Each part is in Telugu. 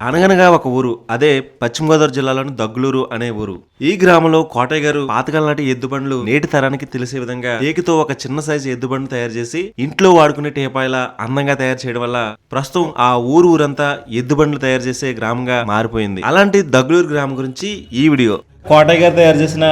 అనగనగా ఒక ఊరు, అదే పశ్చిమ గోదావరి జిల్లాలోని దగ్గులూరు అనే ఊరు. ఈ గ్రామంలో కోటయ్య గారు పాతకాలం నాటి ఎద్దుబండ్లు నేటి తరానికి తెలిసే విధంగా టేకుతో ఒక చిన్న సైజు ఎద్దుబండ్లు తయారు చేసి ఇంట్లో వాడుకునే టీపాయిలా అందంగా తయారు చేయడం వల్ల ప్రస్తుతం ఆ ఊరంతా ఎద్దుబండ్లు తయారు చేసే గ్రామంగా మారిపోయింది. అలాంటి దగ్గులూరు గ్రామం గురించి ఈ వీడియో. కోటయ్య గారు తయారు చేసిన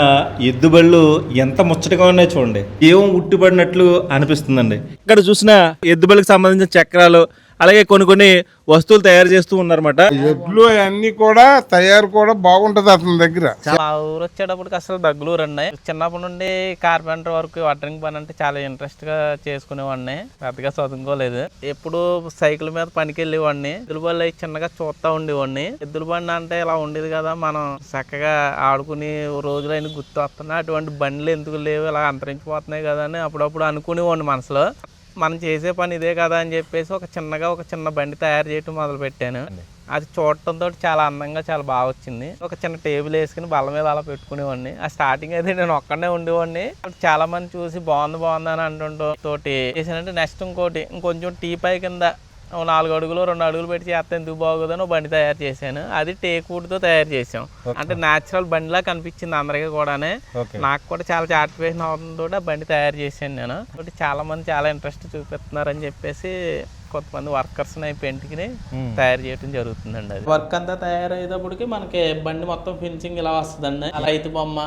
ఎద్దుబళ్ళు ఎంత ముచ్చటగా ఉన్నాయో చూడండి, ఏం ఉట్టిపడినట్లు అనిపిస్తుందండి. ఇక్కడ చూసిన ఎద్దుబళ్ళకి సంబంధించిన చక్రాలు, అలాగే కొన్ని వస్తువులు తయారు చేస్తూ ఉన్నారన్నమాట. ఎడ్లు అన్ని కూడా తయారు కూడా బాగుంటది అతని దగ్గర. మా ఊరు వచ్చేటప్పటికి అసలు దగ్గులూరు అన్నాయి. చిన్నప్పటి నుండి కార్పెంటర్ వరకు వడ్రింగ్ పని అంటే చాలా ఇంట్రెస్ట్ గా చేసుకునేవాడిని. పెద్దగా చదువుకోలేదు. ఎప్పుడు సైకిల్ మీద పనికి వెళ్ళేవాడిని. ఎద్దుల బండి చిన్నగా చూస్తా ఉండేవాడిని. ఎద్దుల బండి అంటే ఇలా ఉండేది కదా, మనం చక్కగా ఆడుకుని రోజులు అయినా గుర్తు వస్తున్నాయి. అటువంటి బండ్లు ఎందుకు లేవు, ఇలా అంతరించిపోతున్నాయి కదా అని అప్పుడప్పుడు అనుకునేవాడిని మనసులో. మనం చేసే పని ఇదే కదా అని చెప్పేసి ఒక చిన్న బండి తయారు చేయటం మొదలు పెట్టాను. అది చూడటంతో చాలా అందంగా చాలా బాగా వచ్చింది. ఒక చిన్న టేబుల్ వేసుకుని బల్ల మీద అలా పెట్టుకునేవాడిని. ఆ స్టార్టింగ్ అయితే నేను ఒక్కడే ఉండేవాడిని. చాలా మంది చూసి బాగుంది అని అంటుంటో తోటి చేసానంటే నెక్స్ట్ ఇంకొంచెం టీపై కింద 4 అడుగులు 2 అడుగులు పెట్టి చేస్తే ఎందుకు బాగోదని బండి తయారు చేశాను. అది టేక్ వుడ్ తో తయారు చేసాం. అంటే న్యాచురల్ బండిలా కనిపించింది అందరికీ కూడానే. నాకు కూడా చాలా సాటిస్ఫాక్షన్ అవుతుందో ఆ బండి తయారు చేశాను నేను. చాలా మంది చాలా ఇంట్రెస్ట్ చూపిస్తున్నారని చెప్పేసి కొంతమంది వర్కర్స్ పెయింటింగ్ తయారు చేయడం జరుగుతుందండి. అది వర్క్ అంతా తయారయ్యేటప్పటికి మనకి బండి మొత్తం ఫినిషింగ్ ఇలా వస్తుందండి. రైతు బొమ్మ,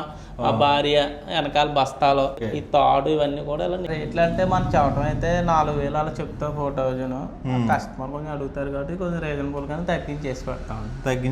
ఆ భార్య, వెనకాల బస్తాలు, ఈ తాడు, ఇవన్నీ కూడా ఇలా రేట్లు అంటే మనం చెప్పడం అయితే 4,000 అలా చెప్తాం. 4,000 కస్టమర్ కొంచెం అడుగుతారు కాబట్టి కొంచెం రీజనబుల్ గానే తగ్గించేసి పెడతాం.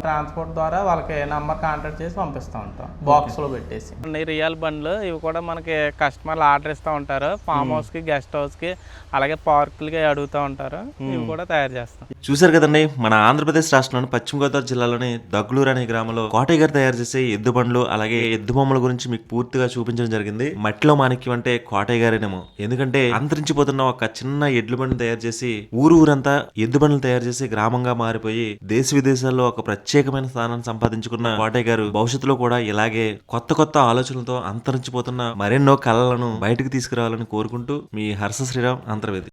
ట్రాన్స్పోర్ట్ ద్వారా వాళ్ళకి నంబర్ కాంటాక్ట్ చేసి పంపిస్తూ ఉంటాం, బాక్స్ లో పెట్టేసి. రియల్ బండ్లు ఇవి కూడా మనకి కస్టమర్లు ఆర్డర్ ఇస్తూ ఉంటారు. ఫామ్ హౌస్ కి, గెస్ట్ హౌస్ కి, అలాగే పార్కులకి అడుగుతూ ఉంటారు. ఇవి కూడా తయారు చేస్తాం. చూసారు కదండి, మన ఆంధ్రప్రదేశ్ రాష్ట్రంలోని పశ్చిమ గోదావరి జిల్లాలోని దగ్గులూరు అనే గ్రామంలో కోటయ్య గారు తయారు చేసే ఎద్దు బండ్లు అలాగే ఎద్దు బొమ్మల గురించి మీకు పూర్తిగా చూపించడం జరిగింది. మట్టిలో మాణిక్యం అంటే కోటయ్య గారేనేమో. ఎందుకంటే అంతరించిపోతున్న ఒక చిన్న ఎడ్ల బండి తయారు చేసి ఊరంతా ఎద్దు బండ్లు తయారు చేసి గ్రామంగా మారిపోయి దేశ విదేశాల్లో ఒక ప్రత్యేకమైన స్థానాన్ని సంపాదించుకున్న కోటయ్య గారు భవిష్యత్తులో కూడా ఇలాగే కొత్త ఆలోచనలతో అంతరించిపోతున్న మరెన్నో కళలను బయటకు తీసుకురావాలని కోరుకుంటూ మీ హర్ష శ్రీరామ్ అంతర్వేది.